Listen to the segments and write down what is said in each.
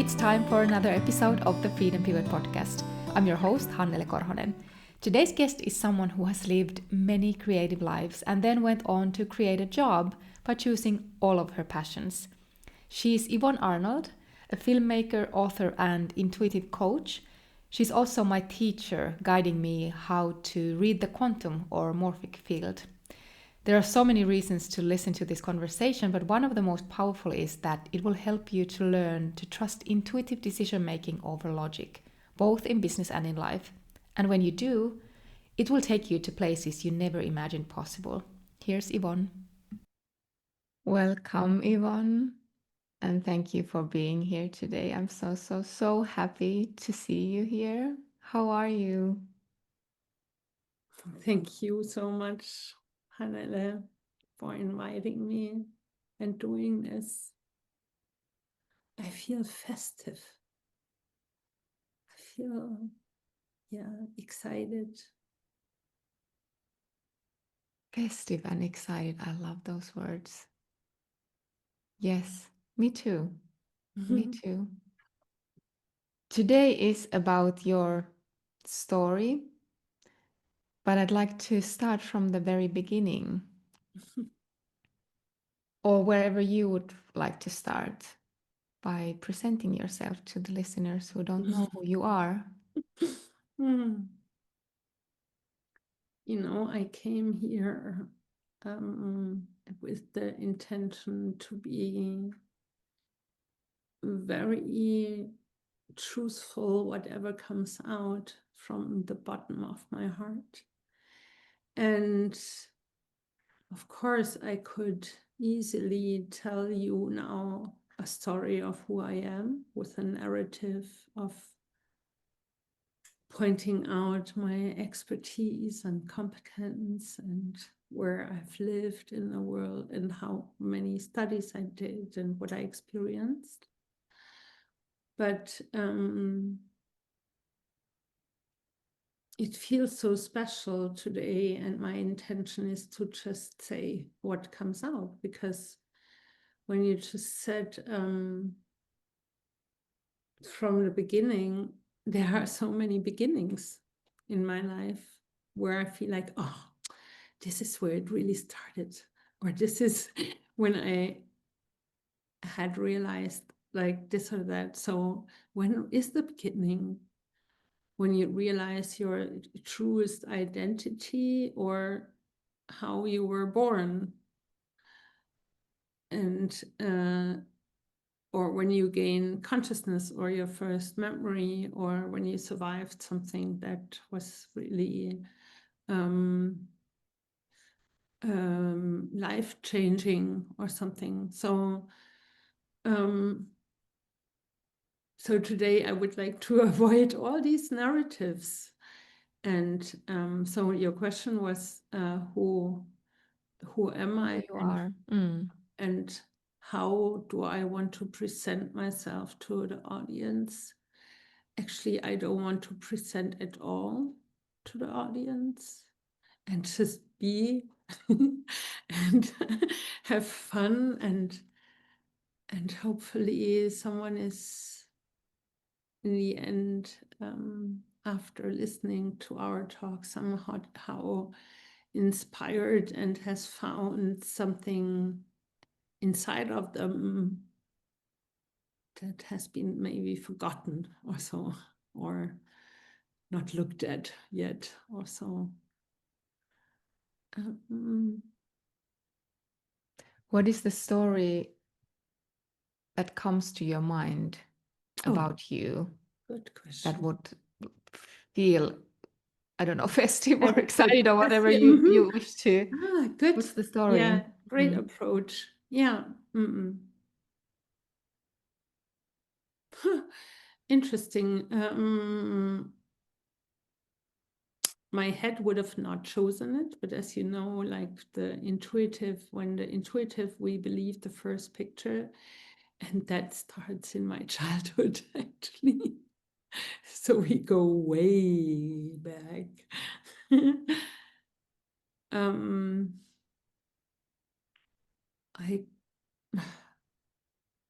It's time for another episode of the Freedom Pivot podcast. I'm your host, Hannele Korhonen. Today's guest is someone who has lived many creative lives and then went on to create a job by choosing all of her passions. She's Yvonne Arnold, a filmmaker, author, and intuitive coach. She's also my teacher, guiding me how to read the quantum or morphic field. There are so many reasons to listen to this conversation, but one of the most powerful is that it will help you to learn to trust intuitive decision making over logic, both in business and in life. And when you do, it will take you to places you never imagined possible. Here's Yvonne. Welcome, Yvonne. And thank you for being here today. I'm so happy to see you here. How are you? Thank you so much, Hannele, for inviting me and doing this. I feel festive. I feel, excited. Festive and excited. I love those words. Yes, me too. Me too. Today is about your story, but I'd like to start from the very beginning, or wherever you would like to start, by presenting yourself to the listeners who don't know who you are. I came here with the intention to be very truthful, whatever comes out from the bottom of my heart. And of course, I could easily tell you now a story of who I am with a narrative of pointing out my expertise and competence and where I've lived in the world and how many studies I did and what I experienced. But it feels so special today, and my intention is to just say what comes out, because when you just said from the beginning, there are so many beginnings in my life where I feel like, oh, this is where it really started, or this is when I had realized like this or that. So when is the beginning? When you realize your truest identity or how you were born, and or when you gain consciousness or your first memory, or when you survived something that was really life-changing or something. So so today I would like to avoid all these narratives. And so your question was, who am I? You are. And how do I want to present myself to the audience? Actually, I don't want to present at all to the audience, and just be and have fun, and hopefully someone is in the end, after listening to our talk, somehow inspired and has found something inside of them that has been maybe forgotten or so, or not looked at yet or so. What is the story that comes to your mind about you? Good question. That would feel, I don't know, festive or Good. excited or whatever Yes, you wish to. Good. What's the story? Yeah, great approach. Yeah. Interesting. My head would have not chosen it, but as you know, like when the intuitive, we believe the first picture, and that starts in my childhood, actually. So we go way back.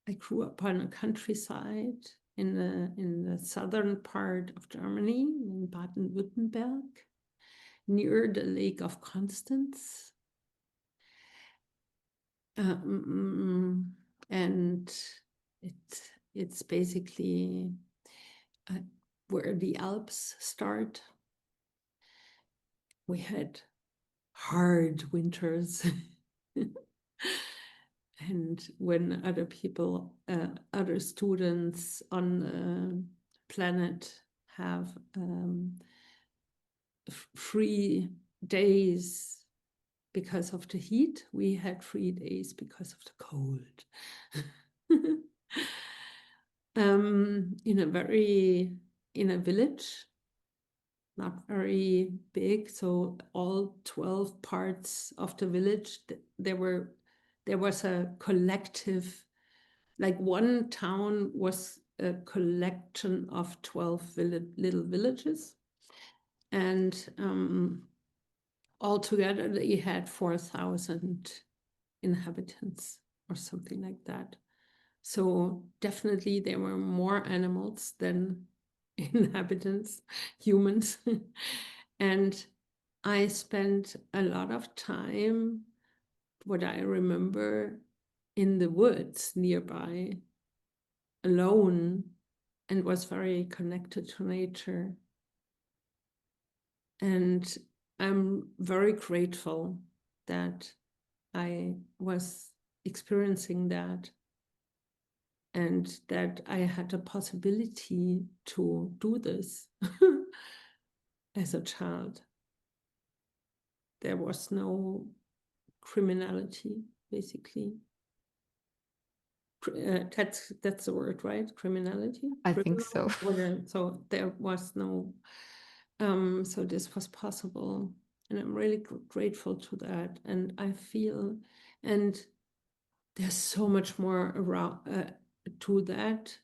I grew up on a countryside in the southern part of Germany, in Baden-Württemberg, near the Lake of Constance. And it's basically where the Alps start. We had hard winters. And when other people, other students on the planet have free days because of the heat, we had 3 days because of the cold. In a village, not very big, so all 12 parts of the village, there was a collective, like one town was a collection of 12 little villages, and altogether they had 4,000 inhabitants or something like that. So definitely there were more animals than inhabitants, humans. And I spent a lot of time, what I remember, in the woods nearby, alone, and was very connected to nature. And I'm very grateful that I was experiencing that, and that I had the possibility to do this as a child. There was no criminality, basically. That's the word, right? Criminality? I think so. So there was no, so this was possible. And I'm really grateful to that. And I feel, and there's so much more around to that.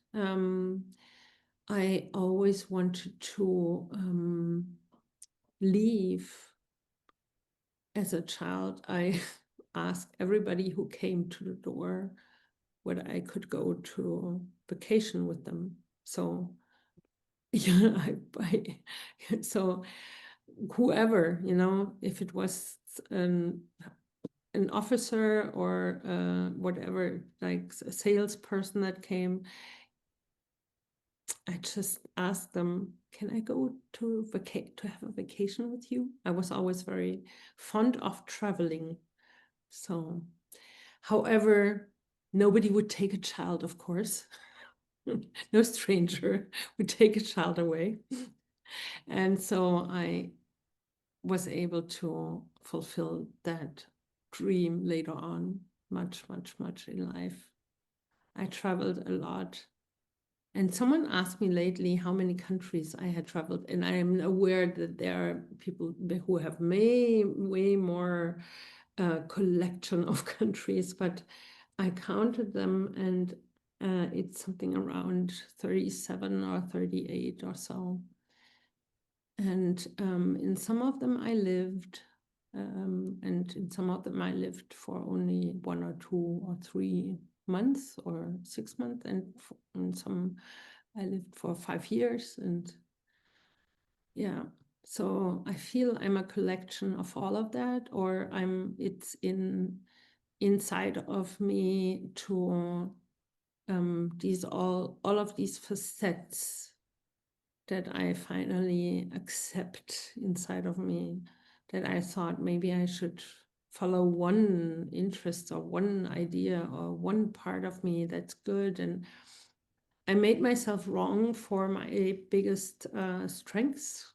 I always wanted to leave. As a child, I asked everybody who came to the door whether I could go to vacation with them. So, yeah, so whoever, if it was an officer or whatever, like a salesperson that came, I just asked them, can I go to have a vacation with you? I was always very fond of traveling. So, however, nobody would take a child, of course. No stranger would take a child away. And so I was able to fulfill that dream later on, much, much, much in life. I traveled a lot. And someone asked me lately how many countries I had traveled, and I am aware that there are people who have way more collection of countries, but I counted them, and it's something around 37 or 38 or so. And in some of them I lived, and in some of them I lived for only 1 or 2 or 3 months or 6 months, and in some I lived for 5 years. And yeah, so I feel I'm a collection of all of that, or it's inside of me to all of these facets that I finally accept inside of me, that I thought maybe I should follow one interest or one idea or one part of me that's good. And I made myself wrong for my biggest strengths.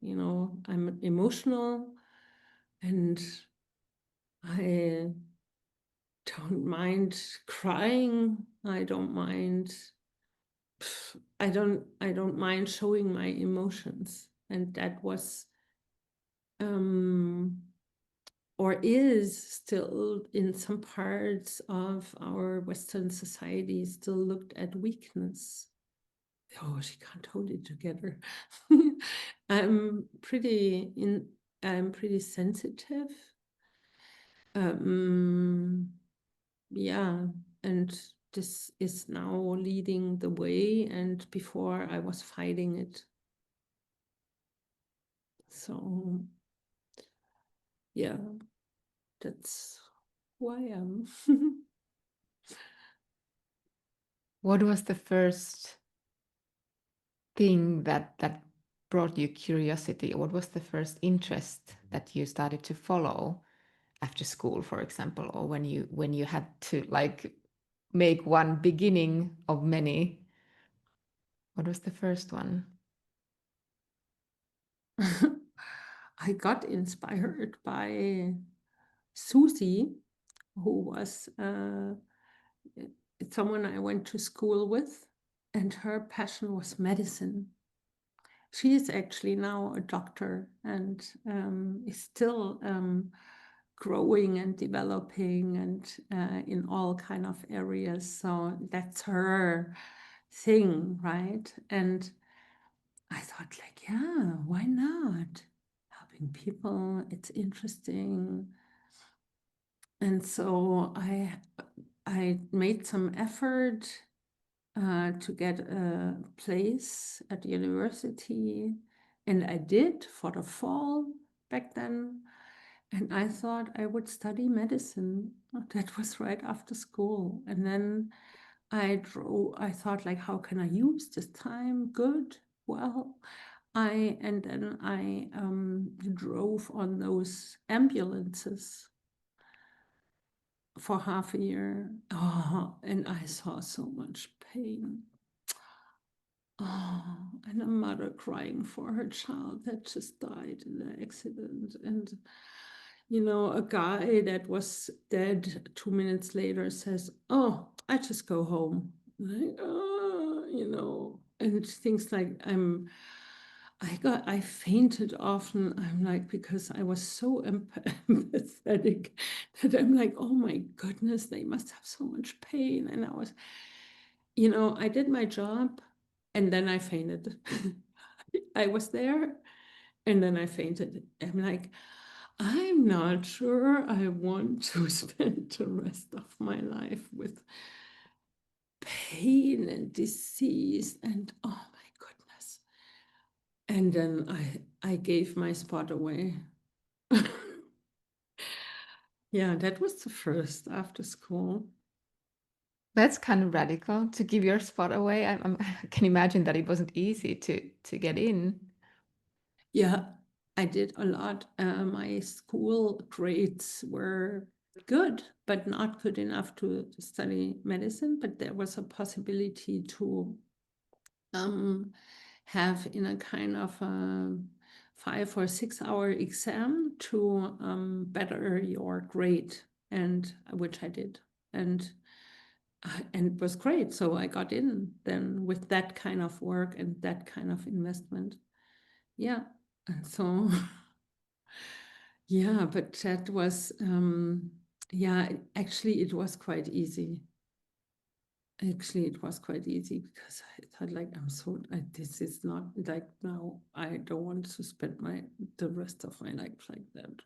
I'm emotional, and I don't mind crying. I don't mind showing my emotions. And that was or is still in some parts of our Western society still looked at weakness. Oh, she can't hold it together. I'm pretty sensitive. Yeah, and this is now leading the way, and before I was fighting it. So yeah, that's who I am. What was the first thing that brought you curiosity? What was the first interest that you started to follow after school, for example, or when you had to like make one beginning of many? What was the first one? I got inspired by Susie, who was someone I went to school with, and her passion was medicine. She is actually now a doctor and is still growing and developing and in all kind of areas. So that's her thing, right? And I thought, like, yeah, why not? Helping people, it's interesting. And so I made some effort to get a place at the university, and I did for the fall back then. And I thought I would study medicine. That was right after school. And then I thought, like, how can I use this time? Good. Well, and then I drove on those ambulances for half a year. Oh, and I saw so much pain. Oh, and a mother crying for her child that just died in the accident. And, you know, a guy that was dead 2 minutes later says, "Oh, I just go home." Like, oh, you know, and things like I fainted often. I'm like, because I was so empathetic that I'm like, oh my goodness, they must have so much pain. And I was, you know, I did my job and then I fainted. I was there and then I fainted. I'm like, I'm not sure I want to spend the rest of my life with pain and disease and oh my goodness. And then I gave my spot away. Yeah, that was the first after school. That's kind of radical to give your spot away. I can imagine that it wasn't easy to get in. Yeah, I did a lot. My school grades were good, but not good enough to study medicine. But there was a possibility to have in a kind of a 5 or 6 hour exam to better your grade, and which I did, and it was great. So I got in then with that kind of work and that kind of investment. Yeah, and so yeah, but that was yeah, actually it was quite easy. Actually, it was quite easy because I thought, like, this is not like now. I don't want to spend the rest of my life like that.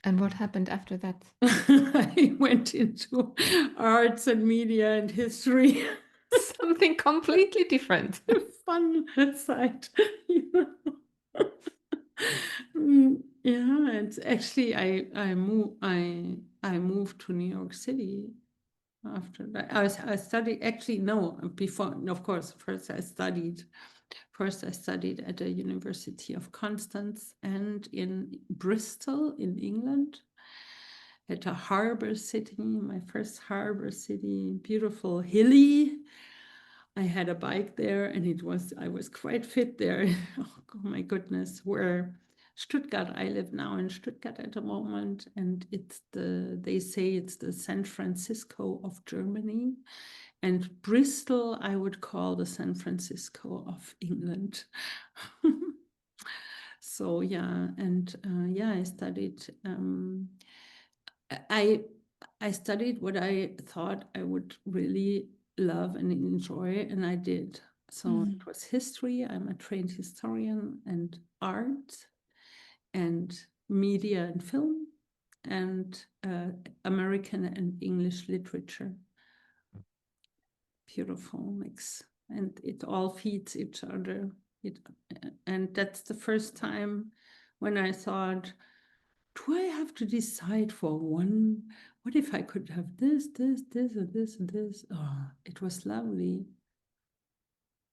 And what happened after that? I went into arts and media and history. Something completely different. Fun side, you know. Yeah, it's actually I moved to New York City after that. I studied, actually no, before, of course, first I studied at the University of Constance and in Bristol in England, at a harbor city, my first harbor city, beautiful, hilly. I had a bike there and I was quite fit there. Oh my goodness, where Stuttgart, I live now in Stuttgart at the moment, and they say it's the San Francisco of Germany. And Bristol, I would call the San Francisco of England. So yeah, and yeah, I studied. I studied what I thought I would really love and enjoy, and I did. So it was history. I'm a trained historian, and art, and media and film. and American and English literature. Beautiful mix, and it all feeds each other. And that's the first time when I thought, do I have to decide for one? What if I could have this, this, this, and this, and this? Oh, it was lovely.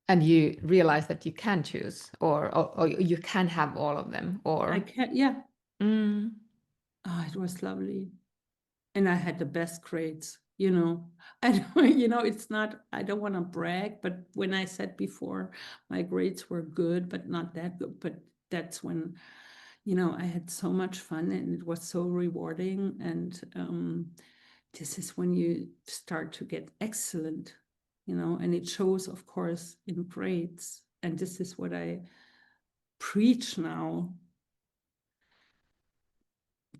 And you realize that you can choose, or you can have all of them, or I can't, yeah. Mm. Oh, it was lovely. And I had the best grades, you know. I don't, you know, it's not, I don't want to brag, but when I said before my grades were good, but not that good, but that's when, you know, I had so much fun and it was so rewarding. And this is when you start to get excellent, you know, and it shows, of course, in grades. And this is what I preach now,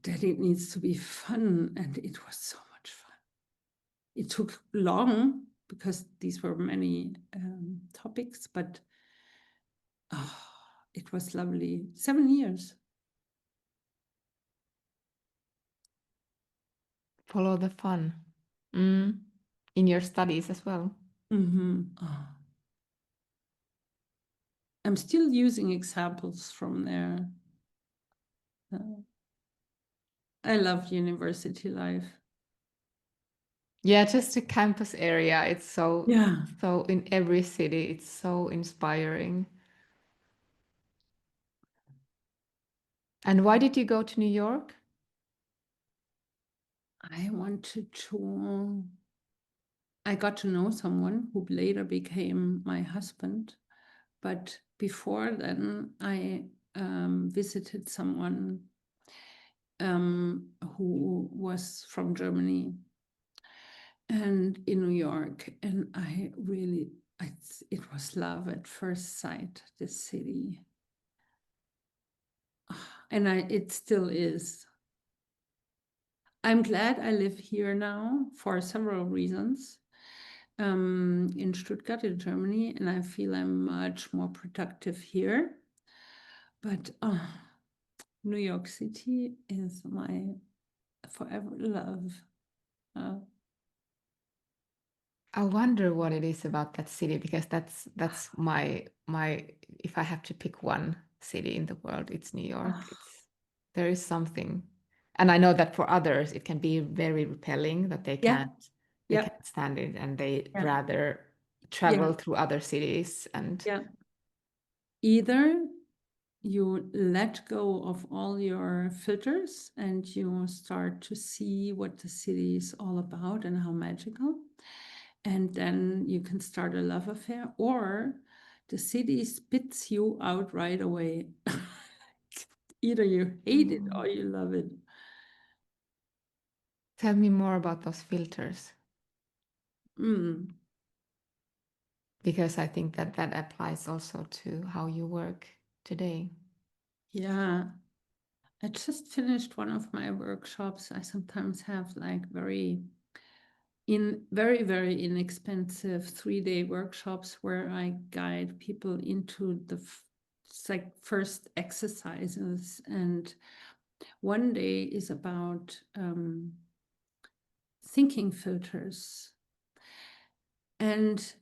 that it needs to be fun. And it was so much fun. It took long because these were many topics, but it was lovely. 7 years. Follow the fun. In your studies as well. I'm still using examples from there. I love university life. Yeah, just the campus area. It's so in every city. It's so inspiring. And why did you go to New York? I wanted to. I got to know someone who later became my husband. But before then, I visited someone who was from Germany and in New York. And I really, it was love at first sight, this city. And it still is. I'm glad I live here now for several reasons. In Stuttgart, in Germany, and I feel I'm much more productive here. But New York City is my forever love. I wonder what it is about that city, because that's my if I have to pick one city in the world, it's New York. There is something, and I know that for others it can be very repelling, that they can't stand it and they rather travel through other cities. And either you let go of all your filters and you start to see what the city is all about and how magical, and then you can start a love affair, or the city spits you out right away. Either you hate it or you love it. Tell me more about those filters. Because I think that applies also to how you work today. Yeah. I just finished one of my workshops. I sometimes have like very, very inexpensive 3-day workshops where I guide people into the first exercises. And one day is about thinking filters. And,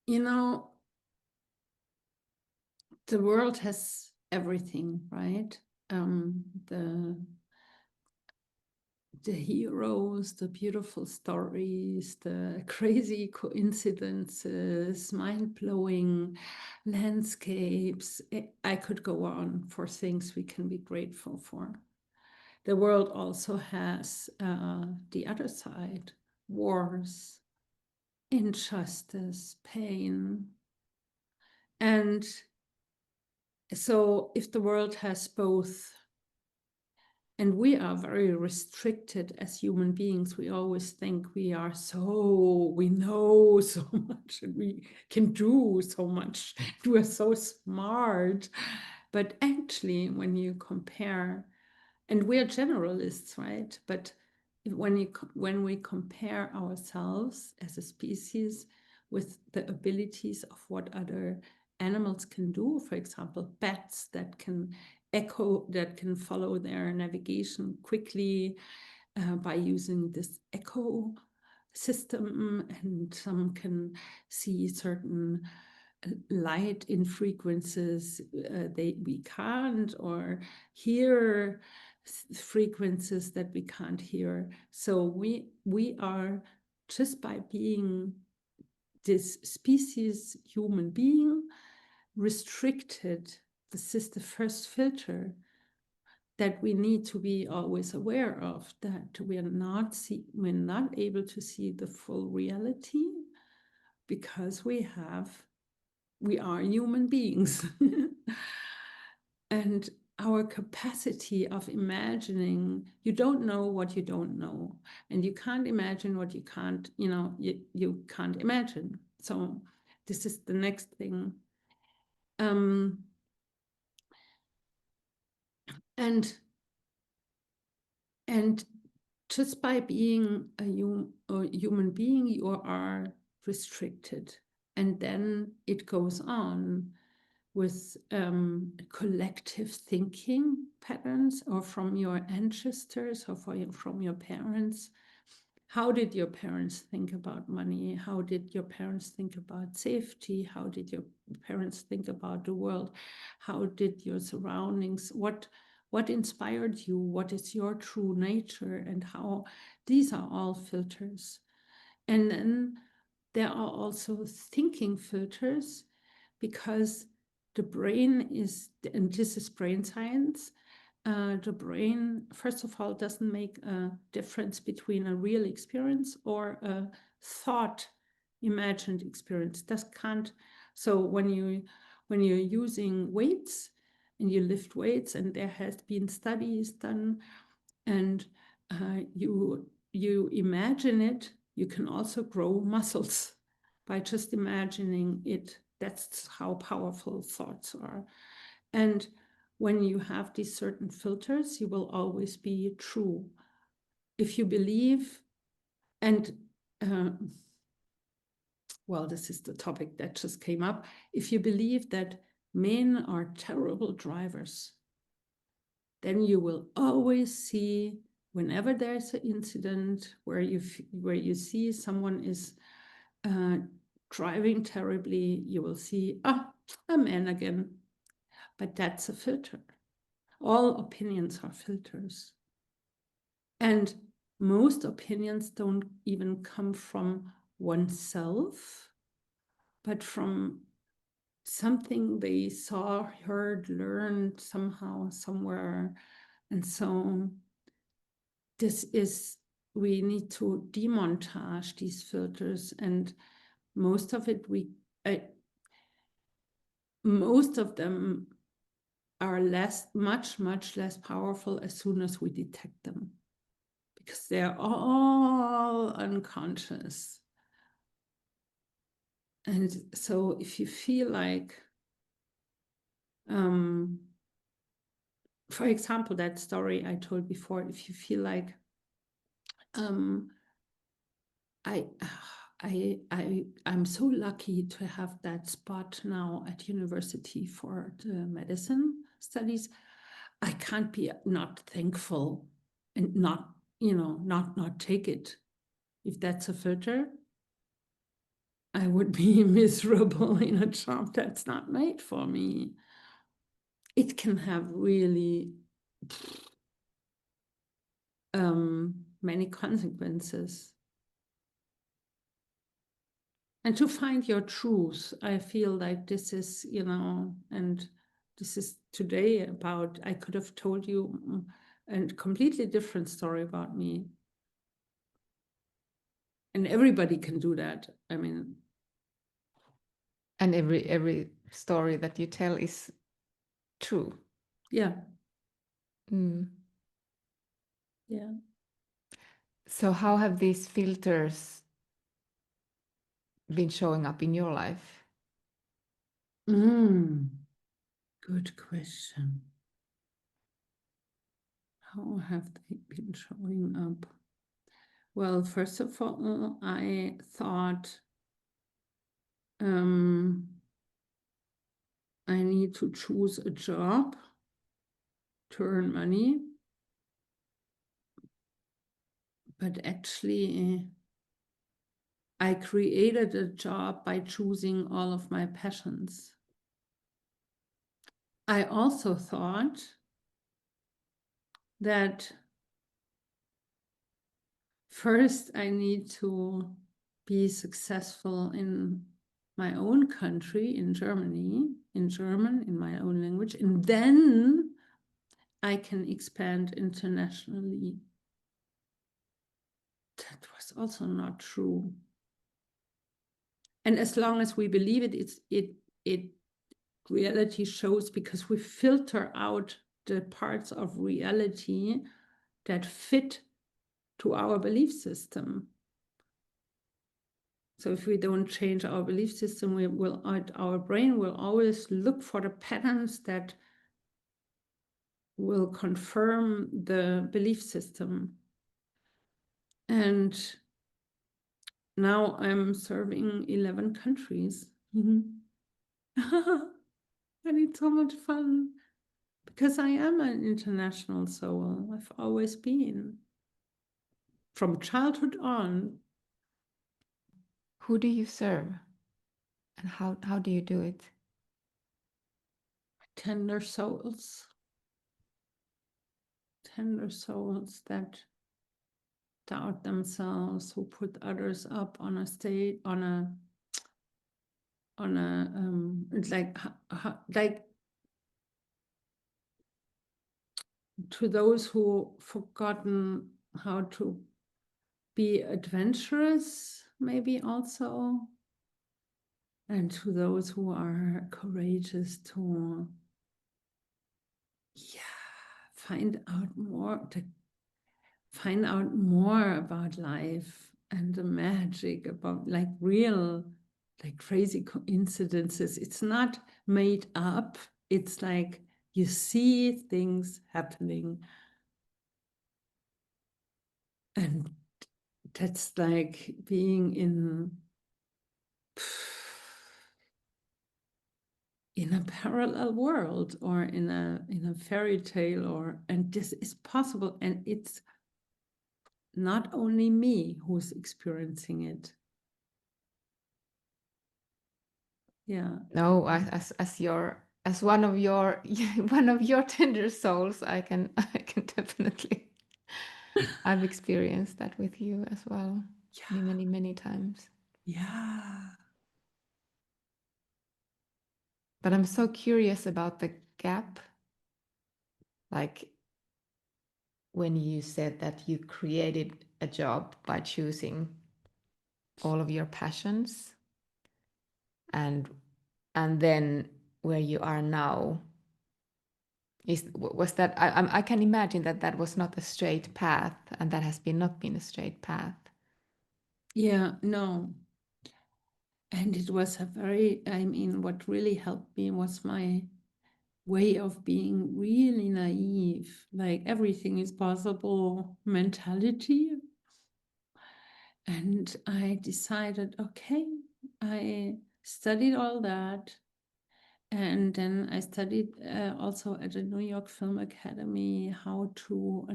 you know, the world has everything, right? The heroes, the beautiful stories, the crazy coincidences, mind-blowing landscapes. I could go on for things we can be grateful for. The world also has the other side: wars, injustice, pain. And so if the world has both, and we are very restricted as human beings, we always think we know so much and we can do so much. We are so smart. But actually, when you compare, and we are generalists, right? But when we compare ourselves as a species with the abilities of what other animals can do. For example, bats that can echo, that can follow their navigation quickly by using this echo system, and some can see certain light in frequencies we can't, or hear frequencies that we can't hear. So we are, just by being this species human being, restricted. This is the first filter that we need to be always aware of, that we're not able to see the full reality because we are human beings. And our capacity of imagining, you don't know what you don't know, and you can't imagine what you can't, you can't imagine. So this is the next thing. And just by being a human being, you are restricted. And then it goes on with collective thinking patterns, or from your ancestors, or from your parents. How did your parents think about money? How did your parents think about safety? How did your parents think about the world? How did your surroundings, what inspired you? What is your true nature? And how, these are all filters. And then there are also thinking filters, because the brain is, and this is brain science, the brain, first of all, doesn't make a difference between a real experience or a thought, imagined experience. That can't. So when you're using weights and you lift weights, and there has been studies done, and you imagine it, you can also grow muscles by just imagining it. That's how powerful thoughts are. And when you have these certain filters, you will always be true. If you believe, and well, this is the topic that just came up. If you believe that men are terrible drivers, then you will always see, whenever there's an incident where you see someone is driving terribly, you will see, a man again. But that's a filter. All opinions are filters. And most opinions don't even come from oneself, but from something they saw, heard, learned somehow, somewhere. And so we need to demontage these filters, and most of them are much less powerful as soon as we detect them, because they're all unconscious. And so if you feel like, for example, that story I told before, if you feel like, I'm so lucky to have that spot now at university for the medicine studies, I can't be not thankful and not take it. If that's a filter, I would be miserable in a job that's not made for me. It can have really many consequences. And to find your truth, I feel like this is, and this is today about, I could have told you a completely different story about me. And everybody can do that. I mean. And every story that you tell is true. Yeah. Mm. Yeah. So how have these filters been showing up in your life? Good question. How have they been showing up? Well, first of all, I thought I need to choose a job to earn money. But actually, I created a job by choosing all of my passions. I also thought that first I need to be successful in my own country, in Germany, in German, in my own language, and then I can expand internationally. That was also not true. And as long as we believe it reality shows, because we filter out the parts of reality that fit to our belief system. So if we don't change our belief system, our brain will always look for the patterns that will confirm the belief system. And now I'm serving 11 countries. And it's so much fun because I am an international soul. I've always been. From childhood on. Who do you serve? And how do you do it? Tender souls. Tender souls that doubt themselves, who put others up on a state, it's like to those who forgotten how to be adventurous, maybe also, and to those who are courageous to find out more about life and the magic about like real, like crazy coincidences. It's not made up. It's like you see things happening. And that's like being in a parallel world or in a fairy tale, and this is possible, and it's not only me who's experiencing it. Yeah. No, as one of your one of your tender souls, I can definitely. I've experienced that with you as well. Yeah. Many times. Yeah. But I'm so curious about the gap. Like when you said that you created a job by choosing all of your passions, and then where you are now, was that I can imagine that was not a straight path, and that has not been a straight path. Yeah, no. And it was what really helped me was my way of being really naive, like everything is possible mentality. And I decided, okay, I studied all that. And then I studied also at the New York Film Academy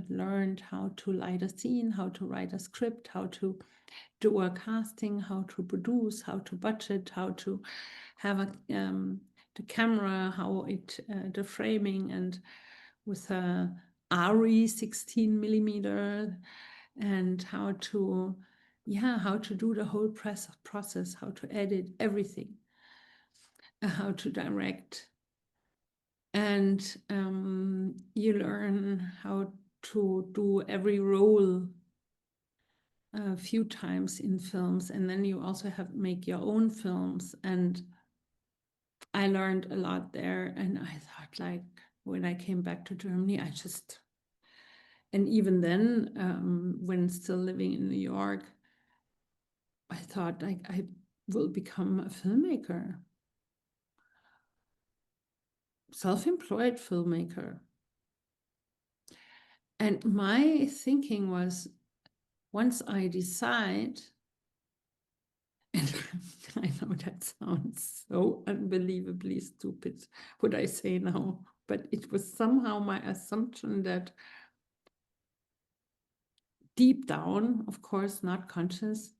learned how to light a scene, how to write a script, how to do a casting, how to produce, how to budget, how to have the camera, the framing, and with a ARRI 16 millimeter, and how to do the whole process, how to edit everything, how to direct. And you learn how to do every role a few times in films, and then you also make your own films. And I learned a lot there, and I thought, like, when I came back to Germany, and even then, when still living in New York, I thought, like, I will become a filmmaker, self-employed filmmaker. And my thinking was, once I decide, and I know that sounds so unbelievably stupid, what I say now, but it was somehow my assumption that deep down, of course, not conscious,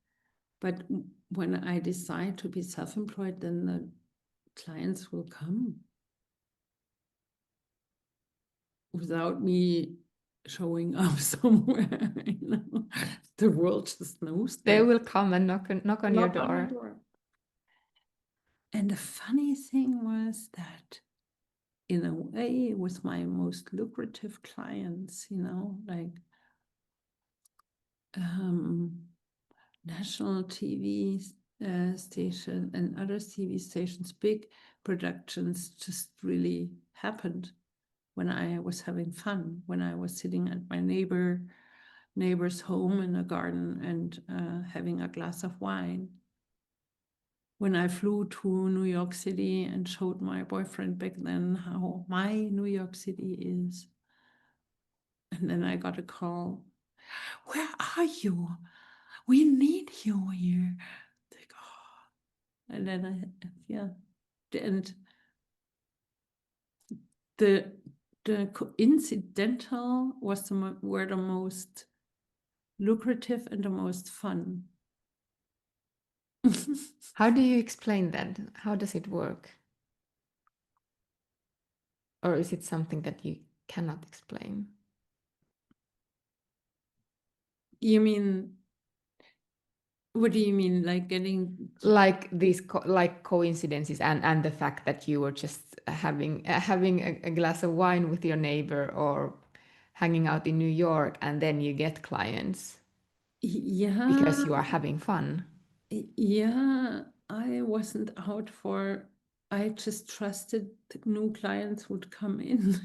but when I decide to be self-employed, then the clients will come without me showing up somewhere. The world just knows that. They will come and knock on your Knock on my door. door. And the funny thing was that, in a way, it was my most lucrative clients, like national TV station and other TV stations, big productions just really happened when I was having fun, when I was sitting at my neighbor's home in a garden and having a glass of wine. When I flew to New York City and showed my boyfriend back then how my New York City is. And then I got a call. Where are you? We need you here. Like, oh. And then and the coincidental were the most lucrative and the most fun. How do you explain that? How does it work? Or is it something that you cannot explain? You mean, what do you mean? Like getting like these like coincidences and the fact that you were just having a glass of wine with your neighbor or hanging out in New York and then you get clients because you are having fun. Yeah, I wasn't out for, I just trusted that new clients would come in.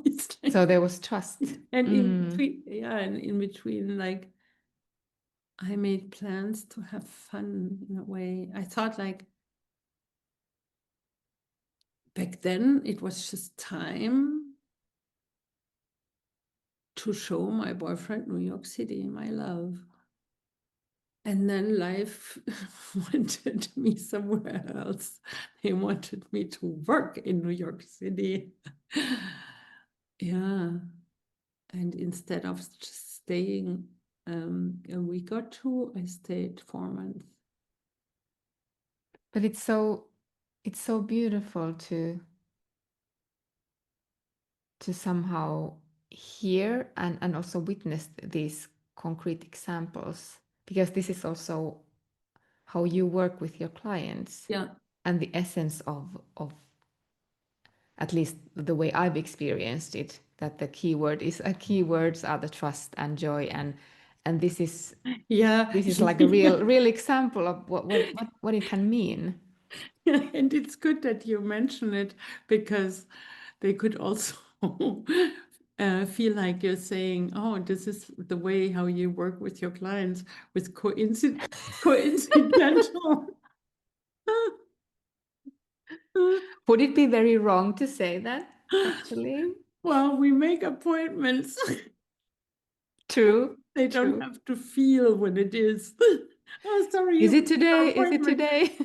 It's like, So there was trust. and in between, like, I made plans to have fun in a way. I thought, like, back then it was just time to show my boyfriend New York City, my love. And then life wanted me somewhere else. They wanted me to work in New York City. Yeah. And instead of just staying a week or two, I stayed 4 months. But it's so beautiful to somehow hear and also witness these concrete examples, because this is also how you work with your clients. Yeah. And the essence of at least the way I've experienced it, that the keywords are the trust and joy, and this is like a real example of what it can mean. And it's good that you mention it, because they could also feel like you're saying, oh, this is the way how you work with your clients, with coincidental. Would it be very wrong to say that, actually? Well, we make appointments. True. They don't have to feel when it is. Oh, sorry. Is it today? Is it Appointment. today?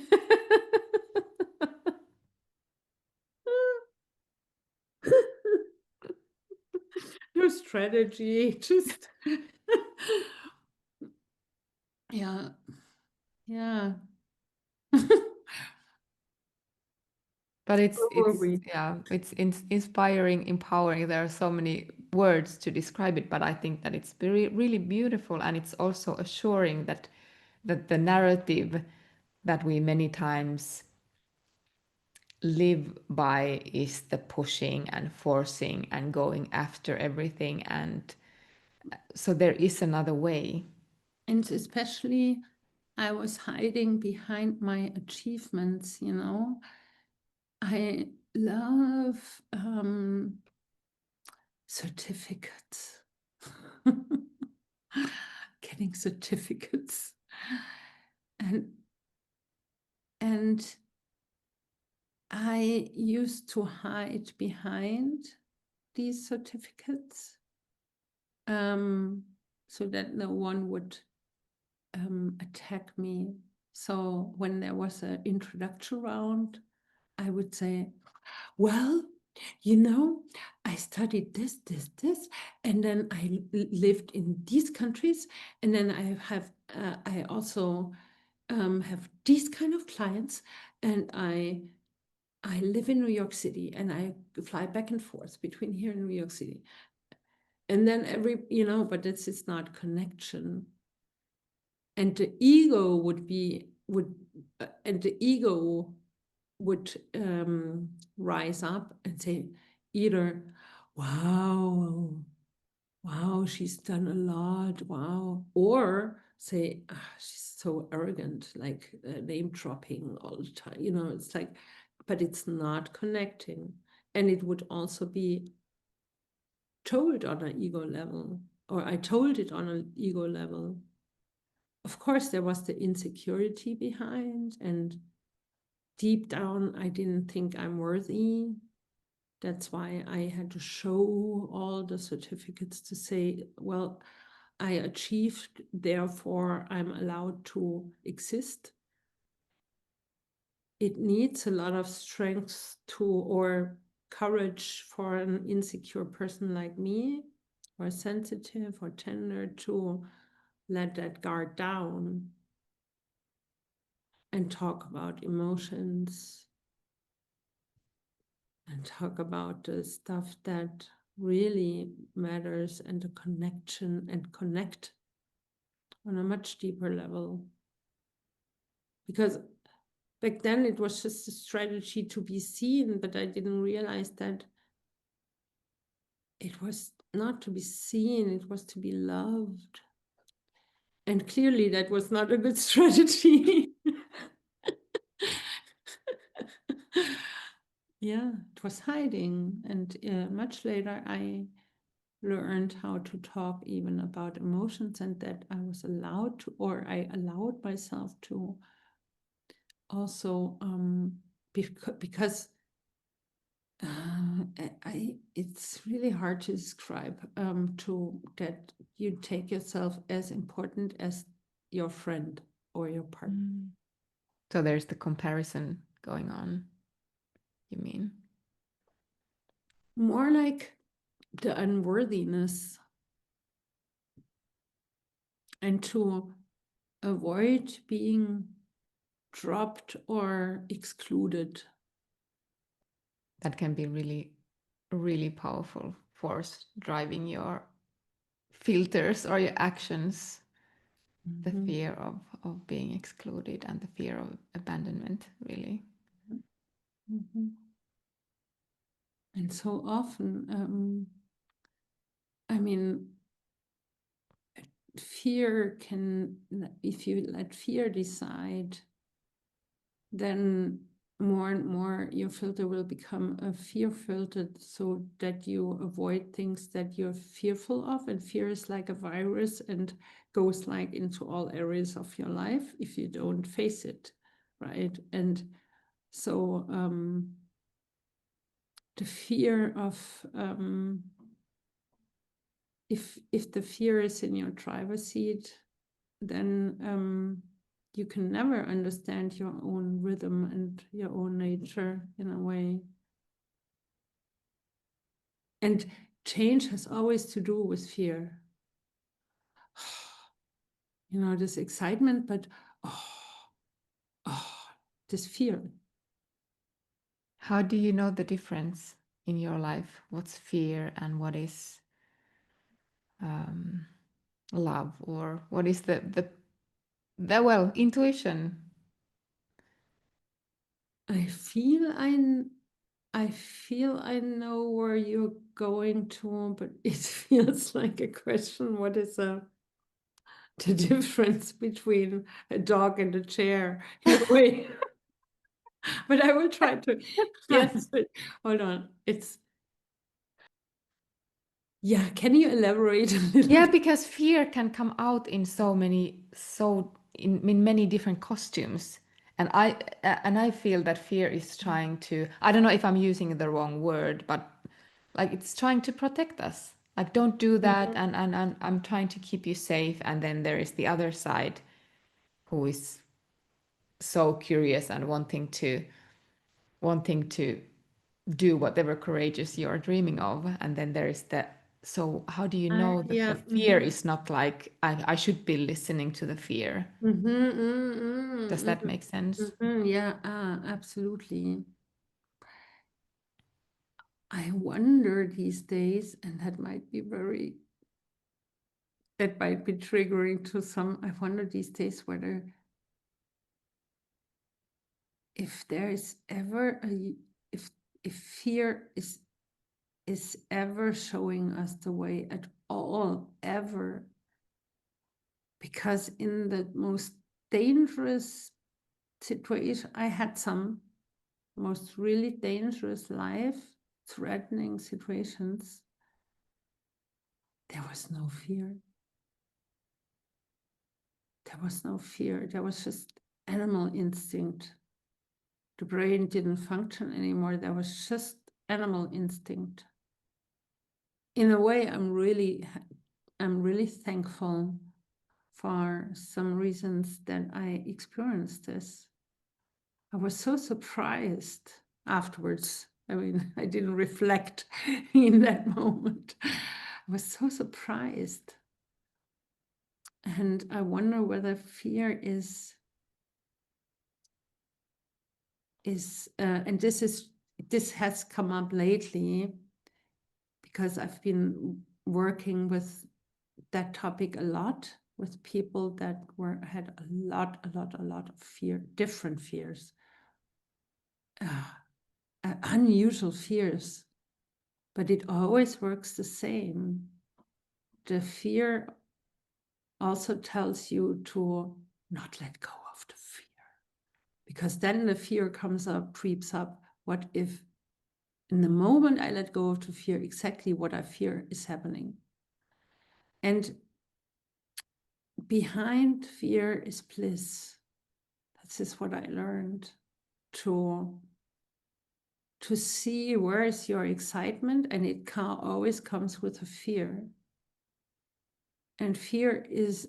No strategy, just yeah. But it's Probably. inspiring, empowering. There are so many words to describe it, but I think that it's really beautiful, and it's also assuring that the narrative that we many times live by is the pushing and forcing and going after everything, and so there is another way. And especially, I was hiding behind my achievements, I love certificates. Getting certificates. And I used to hide behind these certificates so that no one would attack me So when there was an introduction round, I would say, well, I studied this, and then I lived in these countries, and then I also have these kind of clients, and I live in New York City, and I fly back and forth between here and New York City. And then but this is not connection. And the ego would rise up and say either, wow, she's done a lot, wow, or say, she's so arrogant, like name dropping all the time. It's like, but it's not connecting. And it would also be told on an ego level, or I told it on an ego level. Of course, there was the insecurity behind, and deep down, I didn't think I'm worthy. That's why I had to show all the certificates to say, well, I achieved, therefore I'm allowed to exist. It needs a lot of strength or courage for an insecure person like me, or sensitive or tender, to let that guard down and talk about emotions and talk about the stuff that really matters, and the connection, and connect on a much deeper level. Because back then it was just a strategy to be seen, but I didn't realize that it was not to be seen, it was to be loved. And clearly that was not a good strategy. Yeah, it was hiding. And much later I learned how to talk even about emotions, and that I was allowed to, or I allowed myself to also, because it's really hard to describe, to that you take yourself as important as your friend or your partner. So there's the comparison going on, you mean? More like the unworthiness, and to avoid being dropped or excluded. That can be really, really powerful force driving your filters or your actions. The fear of being excluded and the fear of abandonment, really. And so often, I mean, fear can, if you let fear decide, then more and more your filter will become a fear filter, so that you avoid things that you're fearful of. And fear is like a virus and goes like into all areas of your life if you don't face it, right? And so the fear of, if the fear is in your driver's seat, then you can never understand your own rhythm and your own nature in a way. And change has always to do with fear. This excitement, but this fear. How do you know the difference in your life? What's fear and what is love, or what is the well, intuition? I feel I know where you're going to, but it feels like a question. What is the difference between a dog and a chair in a way? But I will try to answer it. Hold on. Yeah, can you elaborate a little Yeah, bit? because fear can come out in in many different costumes. And I feel that fear is trying to, I don't know if I'm using the wrong word, but like it's trying to protect us. Like, don't do that, and I'm trying to keep you safe. And then there is the other side who is so curious and wanting to do whatever courageous you're dreaming of, and then there is the, so how do you know that the Yeah. fear is not like I should be listening to the fear? Does that make sense? Yeah, absolutely. I wonder these days, and that might be triggering to some. I wonder these days whether if there is ever if fear is ever showing us the way at all, ever. Because in the most dangerous situation, I had some most really dangerous life-threatening situations, there was no fear. There was no fear. There was just animal instinct. The brain didn't function anymore. There was just animal instinct. In a way, I'm really thankful for some reasons that I experienced this. I was so surprised afterwards. I mean, I didn't reflect in that moment. I was so surprised. And I wonder whether fear is and this has come up lately because I've been working with that topic a lot with people that had a lot of fear, different fears, unusual fears, but it always works the same. The fear also tells you to not let go of the fear, because then the fear comes up, creeps up. What if in the moment I let go of the fear, exactly what I fear is happening? And behind fear is bliss. This is what I learned, to see where is your excitement, and it always comes with a fear. And fear is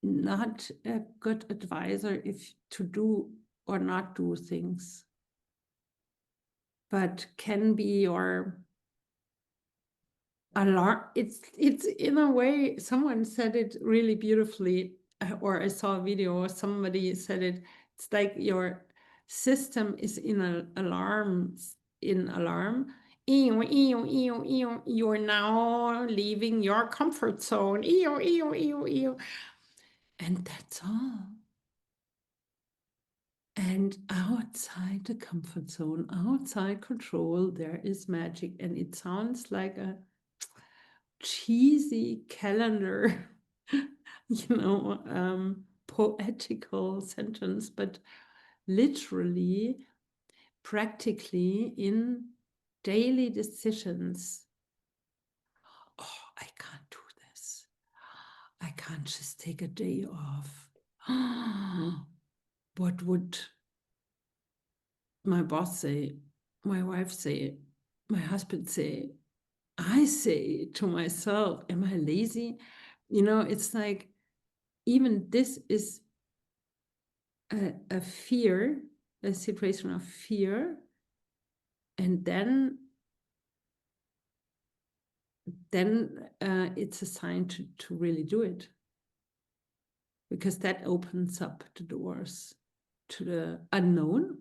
not a good advisor if to do or not do things, but can be your alarm. It's in a way, someone said it really beautifully, or I saw a video or somebody said it. It's like your system is in an alarm. Ew, ew, ew, ew. You're now leaving your comfort zone. Ew, ew, ew, ew. And that's all. And outside the comfort zone, outside control, there is magic. And it sounds like a cheesy calendar, poetical sentence, but literally, practically in daily decisions. Oh, I can't do this. I can't just take a day off. What would my boss say, my wife say, my husband say? I say to myself, am I lazy? It's like, even this is a fear, a situation of fear. And then it's a sign to really do it. Because that opens up the doors to the unknown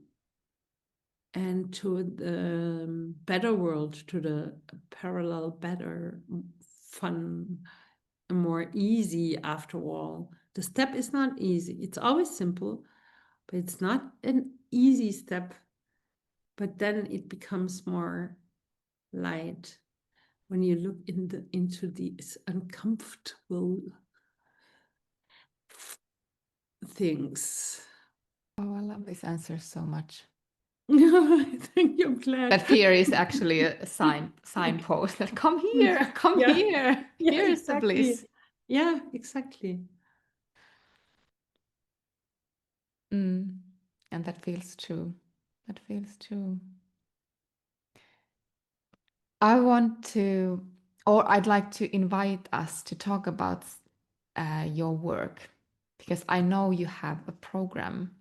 and to the better world, to the parallel, better, fun, more easy after all. The step is not easy. It's always simple, but it's not an easy step. But then it becomes more light when you look into these uncomfortable things. Oh, I love this answer so much. I think you're glad. That fear is actually a signpost that come here, come Yeah. here. Yeah, Here's the exactly. bliss. Yeah, exactly. And that feels true. That feels true. I want to, or I'd like to invite us to talk about your work, because I know you have a program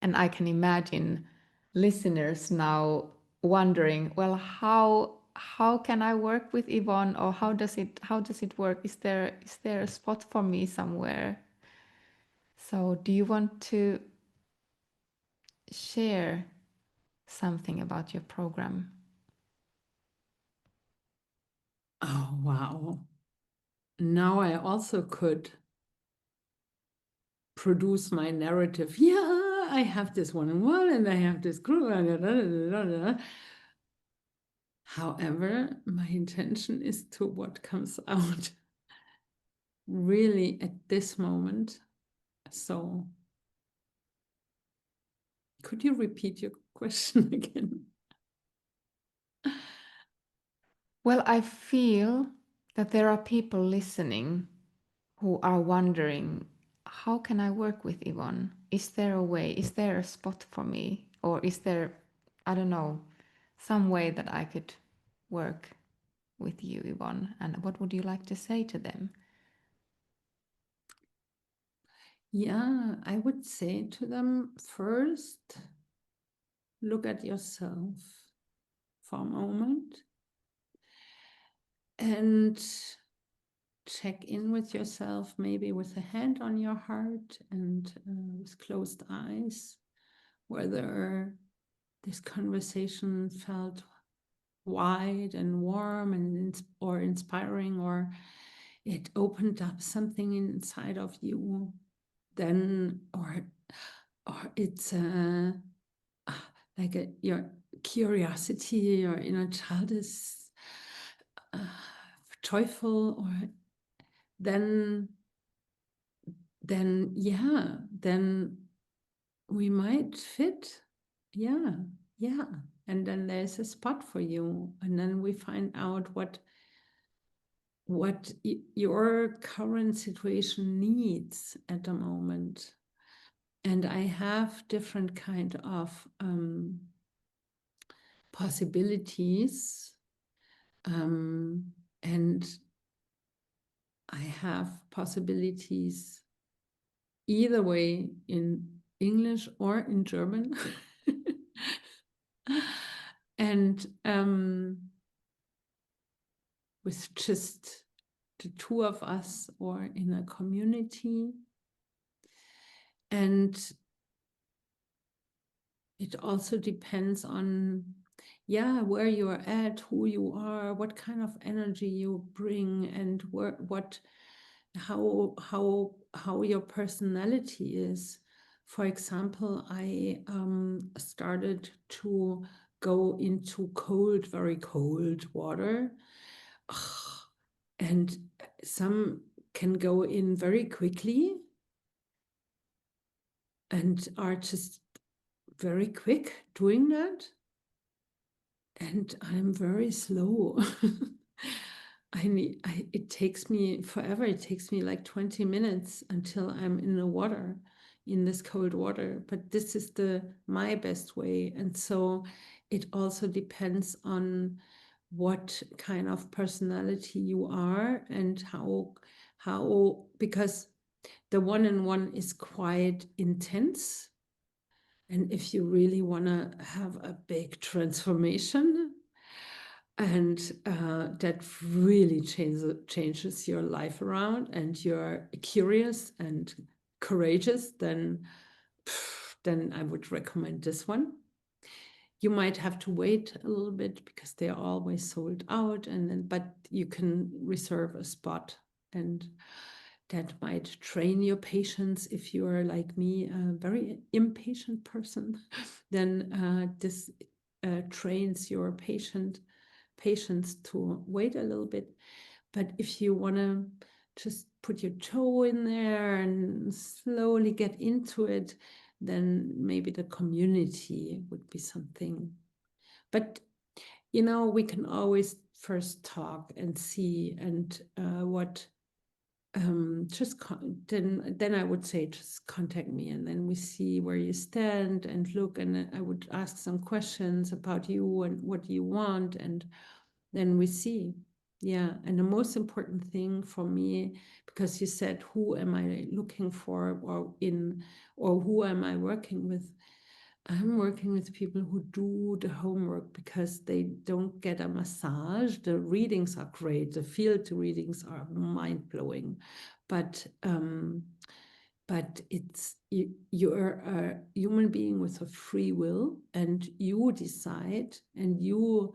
And I can imagine listeners now wondering, well, how can I work with Yvonne, or how does it work? Is there a spot for me somewhere? So do you want to share something about your program? Oh, wow. Now I also could produce my narrative. Yeah, I have this one-on-one and I have this group. However, my intention is to what comes out really at this moment. So could you repeat your question again? Well, I feel that there are people listening who are wondering, how can I work with Yvonne? Is there a way? Is there a spot for me? Or is there, I don't know, some way that I could work with you, Yvonne? And what would you like to say to them? Yeah, I would say to them, first, look at yourself for a moment and check in with yourself, maybe with a hand on your heart and with closed eyes, whether this conversation felt wide and warm and or inspiring, or it opened up something inside of you. Then, or it's like your curiosity, your inner child is uh, joyful, or then yeah, then we might fit. Yeah, yeah. And then there's a spot for you. And then we find out what your current situation needs at the moment. And I have different kind of possibilities. And I have possibilities either way, in English or in German. And with just the two of us or in a community. And it also depends on, yeah, where you're at, who you are, what kind of energy you bring, and how your personality is. For example, I started to go into cold, very cold water. And some can go in very quickly and are just very quick doing that. And I'm very slow. It takes me forever. It takes me like 20 minutes until I'm in the water, in this cold water. But this is my best way. And so it also depends on what kind of personality you are and how because the one-on-one is quite intense. And if you really want to have a big transformation, and that really changes your life around, and you're curious and courageous, then I would recommend this one. You might have to wait a little bit because they're always sold out, but you can reserve a spot, and that might train your patience. If you are like me, a very impatient person, then this trains your patience to wait a little bit. But if you want to just put your toe in there and slowly get into it, then maybe the community would be something. But we can always first talk and see, and what then I would say just contact me, and then we see where you stand and look, and I would ask some questions about you and what you want, and then we see. Yeah, and the most important thing for me, because you said, who am I looking for, or who am I working with? I'm working with people who do the homework because they don't get a massage. The readings are great. The field readings are mind-blowing. But you're a human being with a free will, and you decide, and you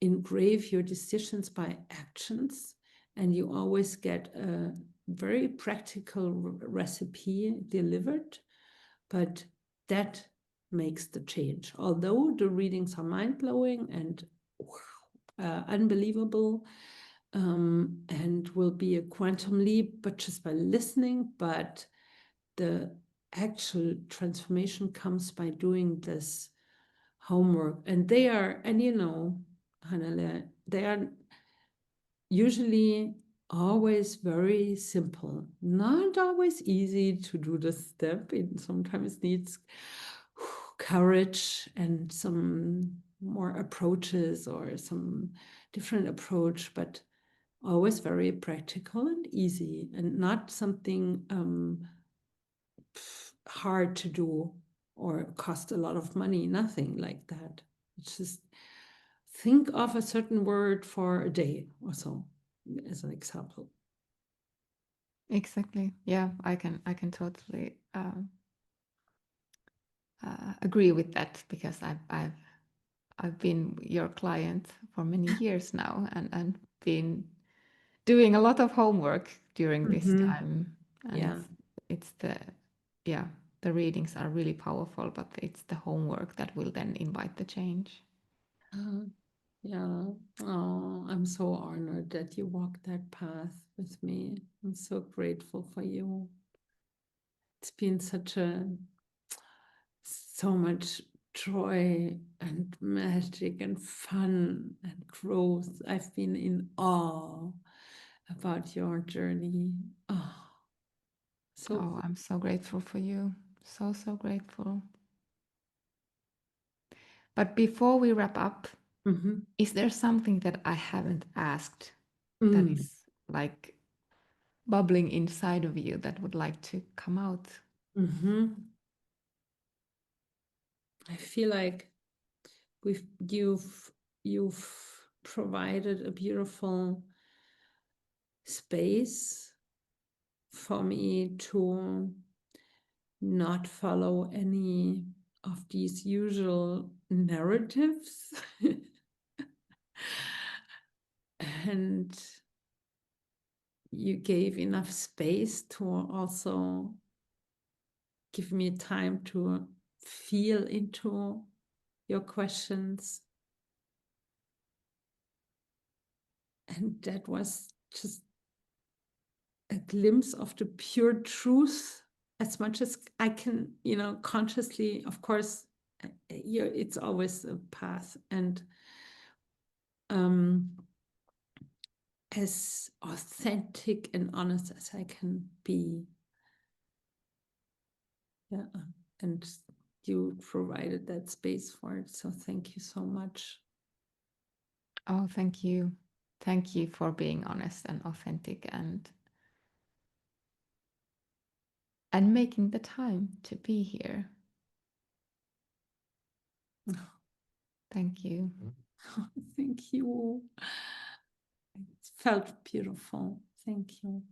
engrave your decisions by actions, and you always get a very practical recipe delivered. But that makes the change. Although the readings are mind-blowing and unbelievable, and will be a quantum leap, but just by listening. But the actual transformation comes by doing this homework. And Hannele, they are usually always very simple, not always easy to do the step. It sometimes needs courage and some more approaches or some different approach, but always very practical and easy, and not something hard to do or cost a lot of money, nothing like that. It's just think of a certain word for a day or so, as an example. Exactly. Yeah, I can totally agree with that, because I've been your client for many years now, and been doing a lot of homework during this time, and Yeah. it's the yeah, the readings are really powerful, but it's the homework that will then invite the change. Yeah. Oh, I'm so honored that you walked that path with me. I'm so grateful for you. It's been so much joy and magic and fun and growth. I've been in awe about your journey. Oh, so Oh, I'm so grateful for you. So grateful. But before we wrap up, is there something that I haven't asked that is like bubbling inside of you that would like to come out? I feel like you've provided a beautiful space for me to not follow any of these usual narratives. And you gave enough space to also give me time to feel into your questions. And that was just a glimpse of the pure truth, as much as I can, consciously. Of course, it's always a path, and as authentic and honest as I can be. Yeah, and you provided that space for it, so thank you so much. Oh, thank you. Thank you for being honest and authentic, and making the time to be here. Thank you. Thank you. It felt beautiful. Thank you.